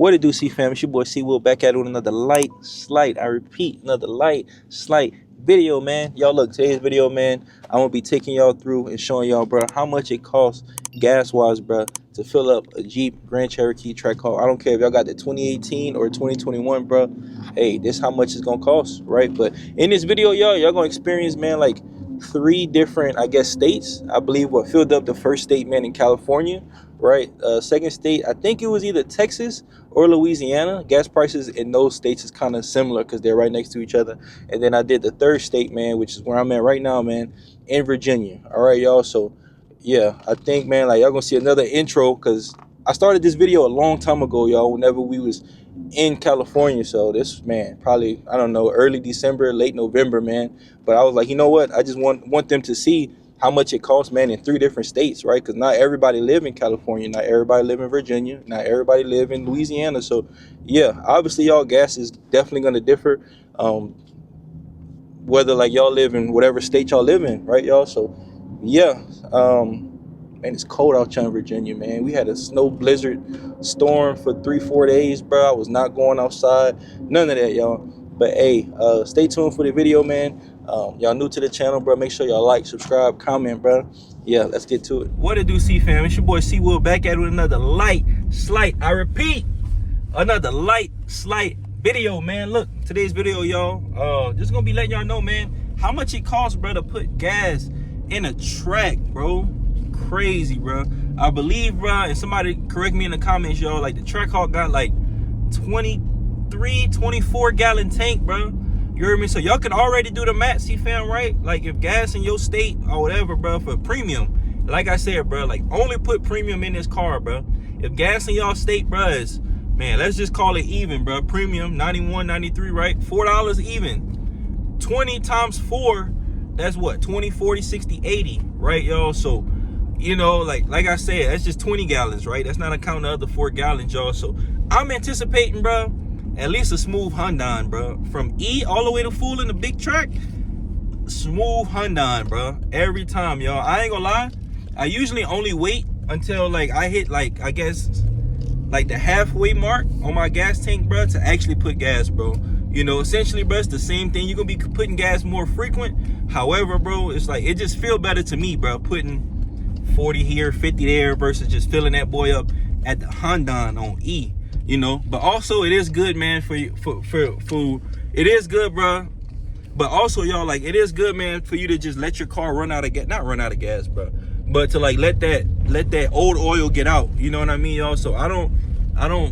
What it do, C fam? It's your boy C Will back at it with another light, slight, I repeat, another light, slight video, man. Y'all look, today's video, man, I'm gonna be taking y'all through and showing y'all, bro, how much it costs gas-wise, bro, to fill up a Jeep Grand Cherokee Trackhawk. I don't care if y'all got the 2018 or 2021, bro. Hey, this how much it's gonna cost, right? But in this video, y'all gonna experience, man, like 3 different, I guess, states. I believe what filled up the first state, man, in California, right? Second state, I think it was either Texas or Louisiana. Gas prices in those states is kind of similar because they're right next to each other. And then I did the third state, man, which is where I'm at right now, man, in Virginia. All right, y'all. So yeah, I think, man, like y'all gonna see another intro because I started this video a long time ago, y'all, whenever we was in California. So this, man, probably, I don't know, early December, late November, man. But I was like, you know what, I just want them to see how much it costs, man, in 3 different states, right? Because not everybody live in California, not everybody live in Virginia, not everybody live in Louisiana. So yeah, obviously y'all gas is definitely going to differ, whether like y'all live in whatever state y'all live in, right, y'all? So yeah, man, it's cold out here in Virginia, man. We had a snow blizzard storm for 3-4 days, bro. I was not going outside, none of that, y'all. But hey, stay tuned for the video, man. Y'all new to the channel, bro, make sure y'all like, subscribe, comment, bro. Yeah, let's get to it. What it do, C fam? It's your boy C Will back at it with another light, slight, I repeat, another light, slight video, man. Look, today's video, y'all, just gonna be letting y'all know, man, how much it costs, bro, to put gas in a track, bro. Crazy, bro. I believe, bro, and somebody correct me in the comments, y'all, like the Trackhawk got like 24 gallon tank, bro. You heard me? So y'all can already do the math, C fam, right? Like if gas in your state or whatever, bro, for premium, like I said, bro, like only put premium in this car, bro. If gas in y'all state, bro, is, man, let's just call it even, bro. Premium 91, 93, right? $4 even. 20 times 4, that's what? 20, 40, 60, 80, right, y'all? So, you know, like I said, that's just 20 gallons, right? That's not accounting the other 4 gallons, y'all. So I'm anticipating, bro, at least a smooth Hyundai, bro. From E all the way to full in the big track, smooth Hyundai, bro. Every time, y'all. I ain't gonna lie. I usually only wait until like I hit like, I guess, like the halfway mark on my gas tank, bro, to actually put gas, bro. You know, essentially, bro, it's the same thing. You're gonna be putting gas more frequent. However, bro, it's like, it just feel better to me, bro, putting 40 here, 50 there versus just filling that boy up at the Hyundai on E. You know, but also it is good, man, for you, for it is good, bro. But also, y'all, like, it is good, man, for you to just let your car run out of gas, not run out of gas, bro, but to like let that old oil get out. You know what I mean, y'all? So I don't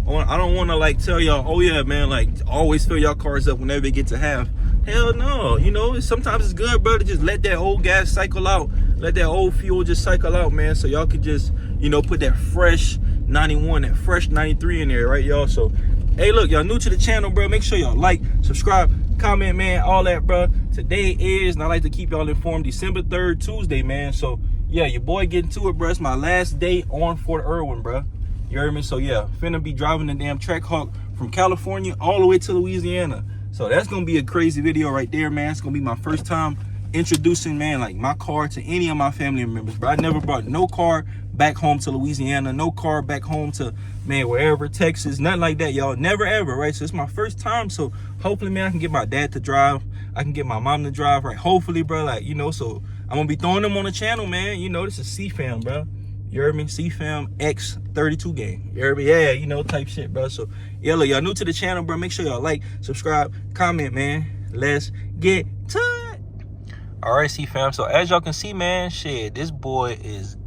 want to like tell y'all, oh yeah, man, like always fill y'all cars up whenever it gets to half. Hell no. You know, sometimes it's good, bro, to just let that old gas cycle out, let that old fuel just cycle out, man, so y'all could just, you know, put that fresh 91, that fresh 93 in there, right, y'all? So hey, look, y'all new to the channel, bro, make sure y'all like, subscribe, comment, man, all that, bro. Today is, and I like to keep y'all informed, December 3rd, Tuesday, man. So yeah, your boy getting to it, bro. It's my last day on Fort Irwin, bro. You heard me? So yeah, finna be driving the damn Trackhawk from California all the way to Louisiana. So that's gonna be a crazy video right there, man. It's gonna be my first time introducing, man, like my car to any of my family members, bro. I never brought no car back home to Louisiana, no car back home to, man, wherever, Texas, nothing like that, y'all. Never ever, right? So it's my first time. So hopefully, man, I can get my dad to drive, I can get my mom to drive, right? Hopefully, bro, like, you know, so I'm gonna be throwing them on the channel, man. You know, this is CEEFAM, bro. You heard me? CEEFAM X32 gang. You heard me? Yeah, you know, type shit, bro. So yeah, look, y'all new to the channel, bro, make sure y'all like, subscribe, comment, man. Let's get to it. All right, CEEFAM. So as y'all can see, man, shit, this boy is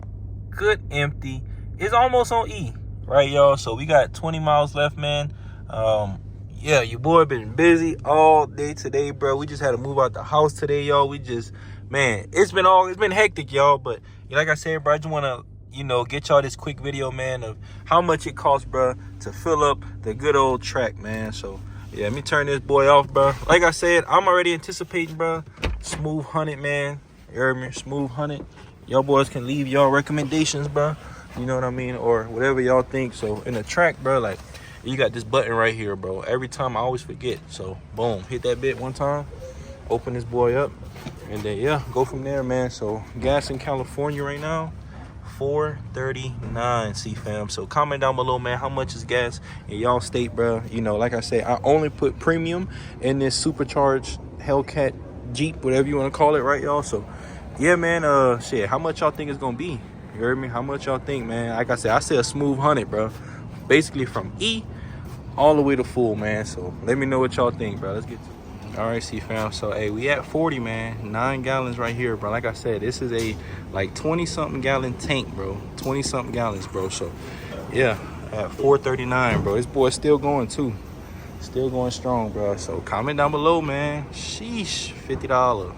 good empty. It's almost on E, right, y'all? So we got 20 miles left, man. Yeah, your boy been busy all day today, bro. We just had to move out the house today, y'all. We just, man, it's been hectic, y'all. But like I said, bro, I just want to, you know, get y'all this quick video, man, of how much it costs, bro, to fill up the good old track, man. So yeah, let me turn this boy off, bro. Like I said, I'm already anticipating, bro, smooth 100, man. You heard me? Smooth 100. Y'all boys can leave y'all recommendations, bro. You know what I mean? Or whatever y'all think. So in the track, bro, like, you got this button right here, bro. Every time I always forget. So boom, hit that bit one time, open this boy up, and then yeah, go from there, man. So gas in California right now, $4.39, CEEFAM. So comment down below, man, how much is gas in y'all state, bro. You know, like I said, I only put premium in this supercharged Hellcat Jeep, whatever you want to call it, right, y'all? So yeah, man, shit, how much y'all think it's gonna be? You heard me? How much y'all think, man? Like I said a smooth 100, bro. Basically from E all the way to full, man. So let me know what y'all think, bro. Let's get to it. All right, CEEFAM. So hey, we at 40, man. 9 gallons right here, bro. Like I said, this is a like 20-something gallon tank, bro. 20-something gallons, bro. So yeah, at 4.39, bro. This boy's still going too. Still going strong, bro. So comment down below, man. Sheesh, $50.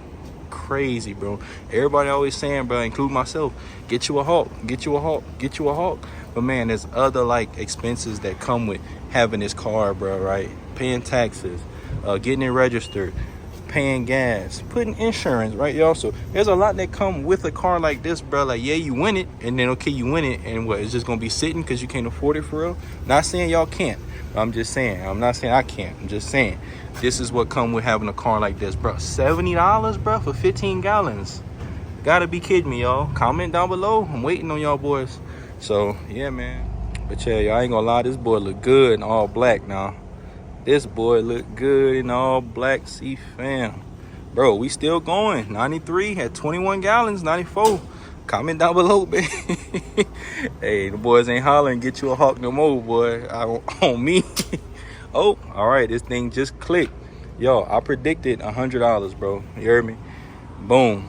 Crazy, bro. Everybody always saying, bro, include myself, get you a Hawk, get you a Hawk, get you a Hawk. But man, there's other like expenses that come with having this car, bro, right? Paying taxes, getting it registered, paying gas, putting insurance, right, y'all? So there's a lot that come with a car like this, bro. Like, yeah, you win it, and then okay, you win it, and what, it's just gonna be sitting because you can't afford it for real? Not saying y'all can't. I'm just saying, I'm not saying I can't. I'm just saying this is what come with having a car like this, bro. $70, bro, for 15 gallons. Gotta be kidding me, y'all. Comment down below. I'm waiting on y'all boys. So yeah, man. But yeah, y'all ain't gonna lie, this boy look good in all black now. This boy look good in all black, CEEFAM. Bro, we still going. 93 at 21 gallons, 94. Comment down below, baby. Hey, the boys ain't hollering, get you a Hawk no more, boy. On me. Oh, all right, this thing just clicked. Yo, I predicted $100, bro. You heard me? Boom.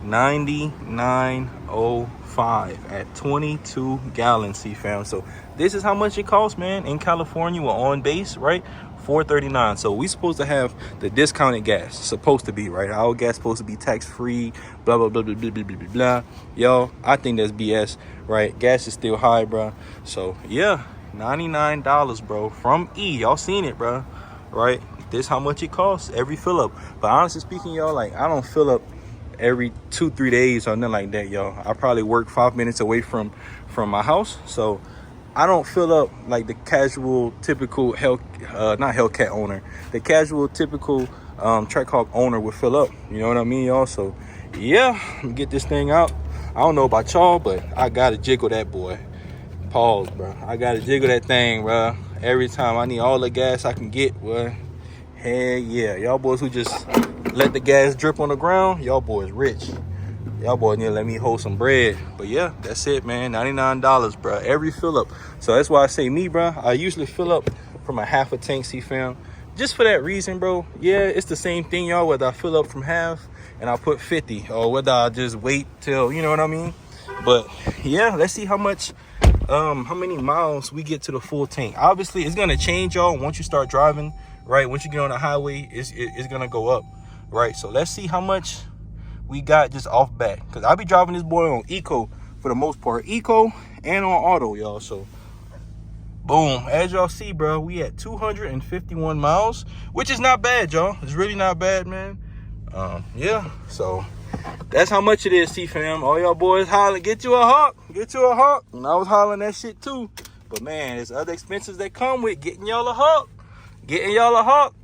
99.05 at 22 gallons, CEEFAM. So this is how much it costs, man. In California, we're on base, right? $4.39. So we supposed to have the discounted gas. Supposed to be, right? Our gas supposed to be tax-free, blah, blah, blah, blah, blah, blah, blah, blah. Yo, I think that's BS, right? Gas is still high, bro. So yeah, $99, bro, from E. Y'all seen it, bro, right? This how much it costs every fill up. But honestly speaking, y'all, like, I don't fill up every 2-3 days or nothing like that, y'all. I probably work 5 minutes away from my house, so I don't fill up like the casual typical not Hellcat owner, the casual typical Trackhawk owner would fill up. You know what I mean, y'all? So yeah, get this thing out. I don't know about y'all, but I gotta jiggle that boy. Pause, bro. I gotta jiggle that thing, bro. Every time I need all the gas I can get, boy. Hell yeah. Y'all boys who just let the gas drip on the ground, y'all boys rich. Y'all boys need to let me hold some bread. But yeah, that's it, man. $99, bro. Every fill up. So that's why I say me, bro. I usually fill up from a half a tank, CEEFAM. Just for that reason, bro. Yeah, it's the same thing, y'all. Whether I fill up from half and I put 50, or whether I just wait till, you know what I mean? But yeah, let's see how much, how many miles we get to the full tank. Obviously, it's gonna change, y'all, once you start driving, right? Once you get on the highway, it's gonna go up, right? So let's see how much we got just off bat, because I'll be driving this boy on eco for the most part, eco and on auto, y'all. So boom, as y'all see, bro, we at 251 miles, which is not bad, y'all. It's really not bad, man. Yeah, so that's how much it is, CEEFAM. All y'all boys hollering, get you a Hawk, get you a Hawk. And I was hollering that shit too. But man, there's other expenses that come with getting y'all a Hawk,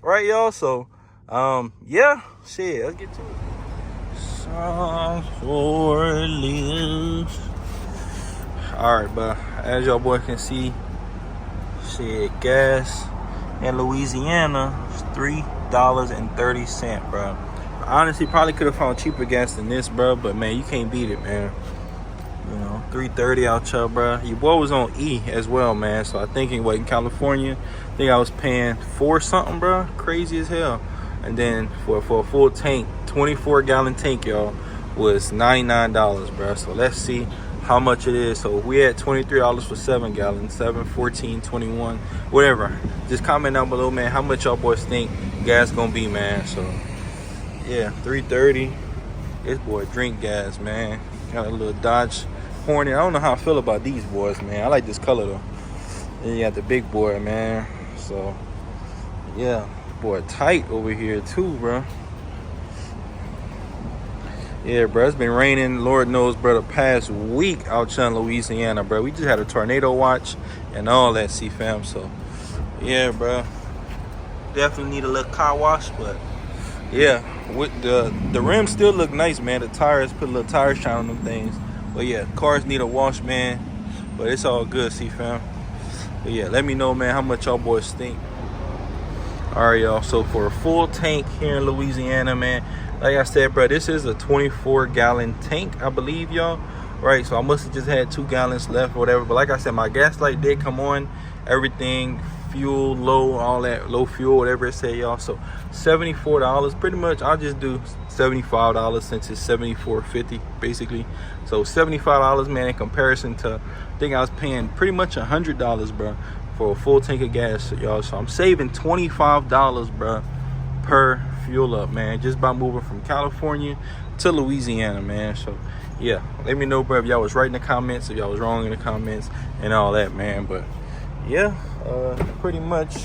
right, y'all? So yeah, shit, let's get to it. For lives. All right, but as y'all boy can see, shit, gas in Louisiana is $3.30, bro. Honestly, probably could have found cheaper gas than this, bro, but man, you can't beat it, man. You know, $3.30 out here, bro. Your boy was on E as well, man. So I think in California, I think I was paying $4 something, bro. Crazy as hell. And then for a full tank, 24-gallon tank, y'all, was $99, bro. So let's see how much it is. So we had $23 for 7 gallons, 7, 14, 21, whatever. Just comment down below, man, how much y'all boys think gas gonna be, man. So yeah, $3.30. This boy drink gas, man. Got a little Dodge Hornet. I don't know how I feel about these boys, man. I like this color though. Then you got the big boy, man. So yeah, boy, tight over here too, bro. Yeah, bro, it's been raining, Lord knows, bro, the past week out here in Louisiana, bro. We just had a tornado watch and all that, CEEFAM. So yeah, bro, definitely need a little car wash. But yeah, with the rims still look nice, man. The tires, put a little tire shine on them things. But yeah, cars need a wash, man. But it's all good, CEEFAM. But yeah, let me know, man, how much y'all boys think. All right, y'all. So for a full tank here in Louisiana, man, like I said, bro, this is a 24-gallon tank, I believe, y'all. Right, so I must have just had 2 gallons left or whatever. But like I said, my gas light did come on. Everything, fuel low, all that, low fuel, whatever it say, y'all. So $74, pretty much. I'll just do $75 since it's $74.50 basically. So $75, man, in comparison to, I think I was paying pretty much $100, bro, for a full tank of gas, y'all. So I'm saving $25, bro, per fuel up, man, just by moving from California to Louisiana, man. So yeah, let me know, bro, if y'all was right in the comments, if y'all was wrong in the comments and all that, man. But yeah, pretty much.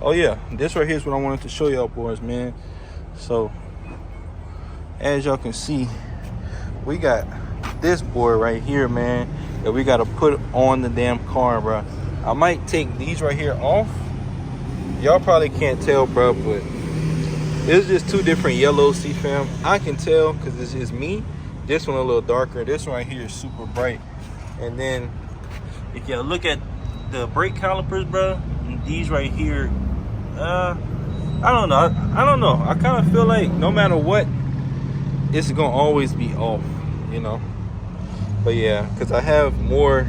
Oh yeah, this right here is what I wanted to show y'all boys, man. So as y'all can see, we got this board right here, man, that we got to put on the damn car, bro. I might take these right here off. Y'all probably can't tell, bro, but it's just 2 different yellows, CEEFAM. I can tell because this is me. This one a little darker. This one right here is super bright. And then if y'all look at the brake calipers, bro, these right here, I don't know. I don't know. I kind of feel like no matter what, it's gonna always be off, you know. But yeah, because I have more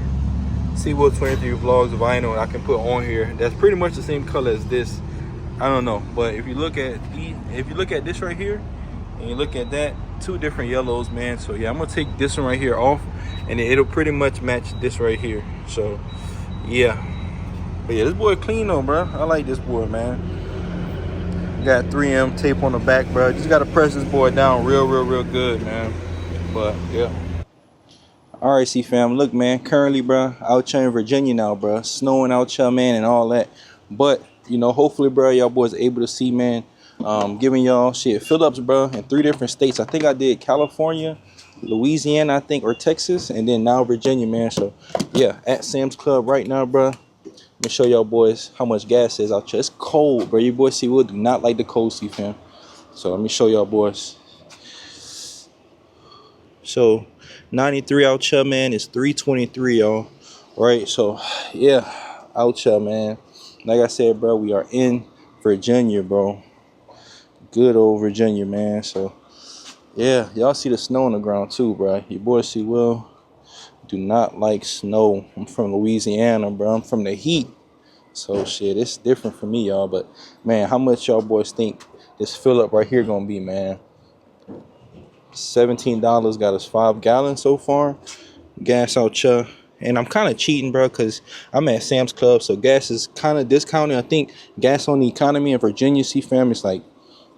CEEFAM 23 vlogs of vinyl I can put on here. That's pretty much the same color as this. I don't know, but if you look at this right here and you look at that, 2 different yellows, man. So yeah, I'm gonna take this one right here off, and it'll pretty much match this right here. So yeah, but yeah, this boy clean though, bro. I like this board, man. Got 3M tape on the back, bro. Just gotta press this board down real good, man. But yeah. All right, CEEFAM, look, man, currently, bro, out here in Virginia now, bro, snowing out here, man, and all that. But you know, hopefully, bro, y'all boys able to see, man, giving y'all shit fill-ups, bro, in 3 different states. I think I did California, Louisiana, I think, or Texas, and then now Virginia, man. So yeah, at Sam's Club right now, bro. Let me show y'all boys how much gas is out here. It's cold, bro. You boys see, we do not like the cold, CEEFAM. So let me show y'all boys. So 93 out here, man, is 323, y'all. Right, so yeah, out here, man. Like I said, bro, we are in Virginia, bro. Good old Virginia, man. So yeah, y'all see the snow on the ground too, bro. Your boy see Will do not like snow. I'm from Louisiana, bro. I'm from the heat. So shit, it's different for me, y'all. But man, how much y'all boys think this fill up right here gonna be, man? $17 got us 5 gallons so far. Gas out here. And I'm kind of cheating, bro, because I'm at Sam's Club, so gas is kind of discounted. I think gas on the economy in Virginia, CEEFAM, is like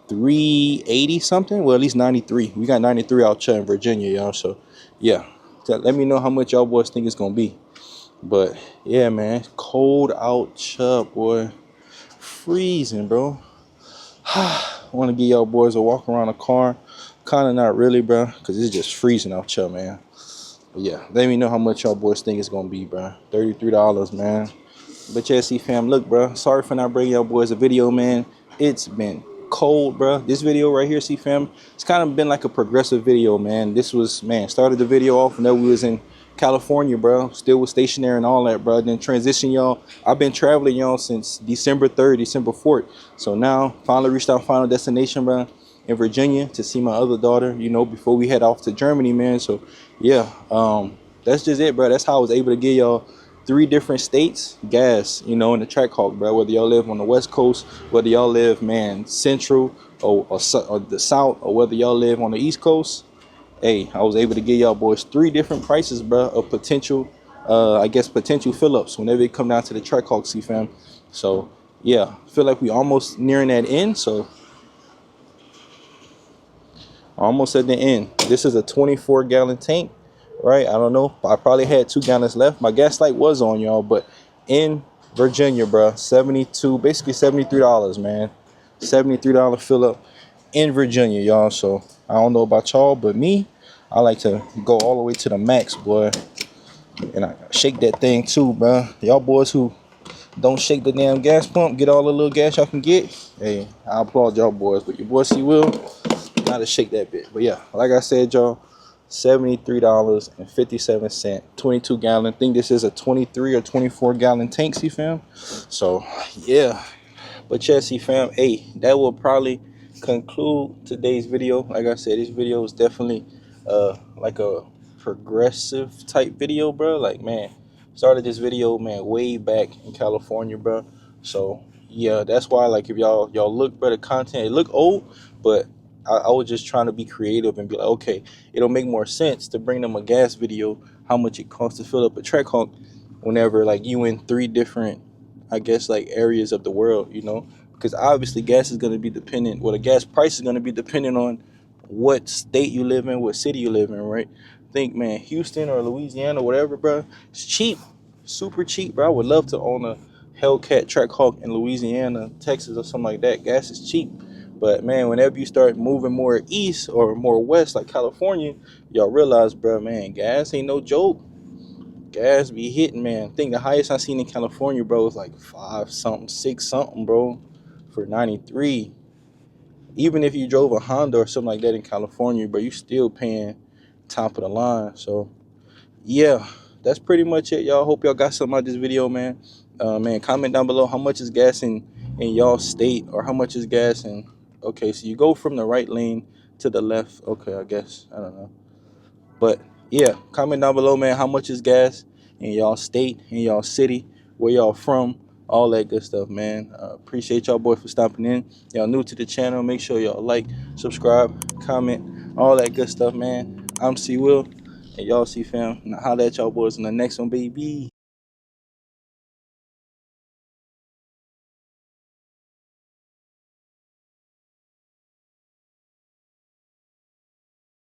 $3.80 something. Well, at least 93. We got 93 out here in Virginia, y'all. So yeah, so let me know how much y'all boys think it's gonna be. But yeah, man, it's cold out here, boy. Freezing, bro. I want to give y'all boys a walk around the car. Kind of not really, bro, because it's just freezing out here, man. But yeah, let me know how much y'all boys think it's gonna be, bro. $33, man. But yeah, CEEFAM, look, bro, sorry for not bringing y'all boys a video, man. It's been cold, bro. This video right here, CEEFAM, it's kind of been like a progressive video, man. This was, man, started the video off when we was in California, bro. Still was stationary and all that, bro. Then transition, y'all. I've been traveling, y'all, since December 3rd, December 4th. So now, finally reached our final destination, bro, in Virginia to see my other daughter, you know, before we head off to Germany, man. So yeah, that's just it, bro. That's how I was able to get y'all 3 different states gas, you know, in the Trackhawk, bro. Whether y'all live on the West Coast, whether y'all live, man, Central or the South, or whether y'all live on the East Coast, hey, I was able to get y'all boys 3 different prices, bro, of potential, I guess, potential fill-ups whenever it come down to the Trackhawk, CEEFAM. So yeah, I feel like we almost nearing that end. So almost at the end. This is a 24-gallon tank, right? I don't know. I probably had 2 gallons left. My gas light was on, y'all, but in Virginia, bro, 72, basically $73, man. $73 fill up in Virginia, y'all. So I don't know about y'all, but me, I like to go all the way to the max, boy. And I shake that thing too, bro. Y'all boys who don't shake the damn gas pump, get all the little gas y'all can get, hey, I applaud y'all boys. But your boy C Will, gotta shake that bit. But yeah, like I said, y'all, $73.57, 22 gallon. I think this is a 23 or 24 gallon tank, CEEFAM. So yeah, but yeah, CEEFAM, hey, that will probably conclude today's video. Like I said, this video is definitely like a progressive type video, bro. Like, man, started this video, man, way back in California, bro. So yeah, that's why, like, if y'all look, bro, the content, it look old, but I was just trying to be creative and be like, okay, it'll make more sense to bring them a gas video, how much it costs to fill up a Trackhawk, whenever like you in 3 different, I guess, like areas of the world, you know, because obviously gas is going to be dependent, well, the gas price is going to be dependent on what state you live in, what city you live in, right? Think, man, Houston or Louisiana, whatever, bro, it's cheap, super cheap, bro. I would love to own a Hellcat Trackhawk in Louisiana, Texas, or something like that. Gas is cheap. But man, whenever you start moving more east or more west, like California, y'all realize, bro, man, gas ain't no joke. Gas be hitting, man. I think the highest I seen in California, bro, was like 5 something, 6 something, bro, for 93. Even if you drove a Honda or something like that in California, bro, you still paying top of the line. So yeah, that's pretty much it, y'all. Hope y'all got something out of this video, man. Man, comment down below how much is gas in y'all state, or how much is gas in. Okay, so you go from the right lane to the left. Okay, I guess, I don't know, but yeah, comment down below, man, how much is gas in y'all state, in y'all city, where y'all from, all that good stuff, man. Appreciate y'all boy for stopping in. Y'all new to the channel, make sure y'all like, subscribe, comment, all that good stuff, man. I'm C Will, and y'all CEEFAM. Now holla at y'all boys in the next one, baby.